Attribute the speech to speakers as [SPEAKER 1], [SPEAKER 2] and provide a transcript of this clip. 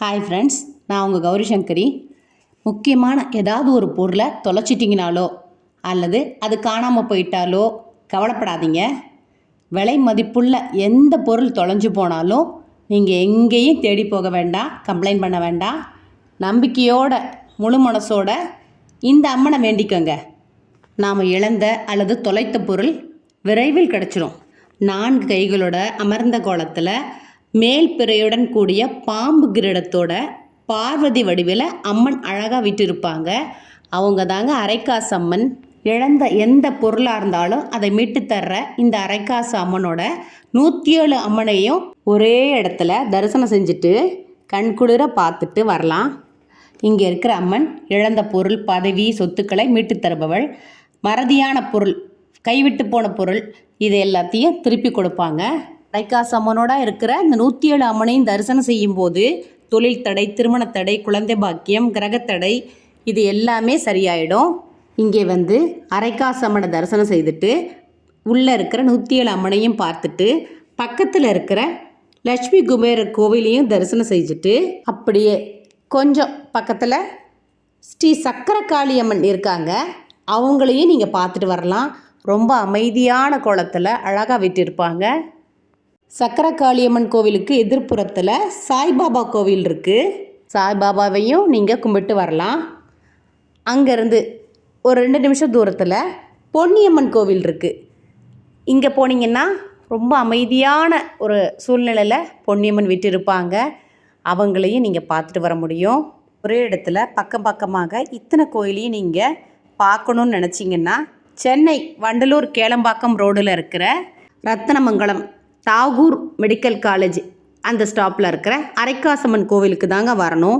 [SPEAKER 1] Hi friends, நான் உங்கள் கௌரி சங்கரி. முக்கியமான ஏதாவது ஒரு பொருளை தொலைச்சிட்டிங்கனாலோ அல்லது அது காணாமல் போயிட்டாலோ கவலைப்படாதீங்க. விலை மதிப்புள்ள எந்த பொருள் தொலைஞ்சு போனாலும் நீங்கள் எங்கேயும் தேடி போக வேண்டாம், கம்ப்ளைண்ட் பண்ண வேண்டாம். நம்பிக்கையோட முழு மனசோட இந்த அம்மனை வேண்டிக்கோங்க. நாம் இழந்த அல்லது தொலைத்த பொருள் விரைவில் கிடச்சிரும். 4 கைகளோட அமர்ந்த கோலத்தில் மேல் பிறையுடன் கூடிய பாம்பு கிரீடத்தோட பார்வதி வடிவில் அம்மன் அழகாக விட்டிருப்பாங்க. அவங்க தாங்க அரைக்காசு அம்மன். இழந்த எந்த பொருளாக இருந்தாலும் அதை மீட்டு தர்ற இந்த அரைக்காசு அம்மனோட 107 அம்மனையும் ஒரே இடத்துல தரிசனம் செஞ்சுட்டு கண்குளிர பார்த்துட்டு வரலாம். இங்கே இருக்கிற அம்மன் இழந்த பொருள், பதவி, சொத்துக்களை மீட்டு தருபவள். மறதியான பொருள், கைவிட்டு போன பொருள், இது எல்லாத்தையும் திருப்பி கொடுப்பாங்க. அரைக்காசு அம்மனோட இருக்கிற இந்த 107 அம்மனையும் தரிசனம் செய்யும்போது தொழில் தடை, திருமண தடை, குழந்தை பாக்கியம், கிரகத்தடை இது எல்லாமே சரியாயிடும். இங்கே வந்து அரைக்காசு அம்மனை தரிசனம் செய்துட்டு உள்ளே இருக்கிற 107 அம்மனையும் பார்த்துட்டு பக்கத்தில் இருக்கிற லட்சுமி குபேரர் கோவிலையும் தரிசனம் செஞ்சுட்டு அப்படியே கொஞ்சம் பக்கத்தில் ஸ்ரீ சக்கரகாளி அம்மன் இருக்காங்க, அவங்களையும் நீங்கள் பார்த்துட்டு வரலாம். ரொம்ப அமைதியான கோலத்தில் அழகாக விட்டிருப்பாங்க. சக்கரகாளியம்மன் கோவிலுக்கு எதிர்ப்புறத்தில் சாய்பாபா கோவில் இருக்குது. சாய்பாபாவையும் நீங்கள் கும்பிட்டு வரலாம். அங்கேருந்து ஒரு 2 நிமிஷம் தூரத்தில் பொன்னியம்மன் கோவில் இருக்குது. இங்கே போனீங்கன்னா ரொம்ப அமைதியான ஒரு சூழ்நிலையில் பொன்னியம்மன் விட்டிருப்பாங்க. அவங்களையும் நீங்கள் பார்த்துட்டு வர முடியும். ஒரே இடத்துல பக்கம் பக்கமாக இத்தனை கோயிலையும் நீங்கள் பார்க்கணுன்னு நினச்சிங்கன்னா சென்னை வண்டலூர் கேளம்பாக்கம் ரோடில் இருக்கிற ரத்தனமங்கலம் தாகூர் மெடிக்கல் காலேஜ் அந்த ஸ்டாப்பில் இருக்கிற அரைக்காசம்மன் கோவிலுக்கு தாங்க வரணும்.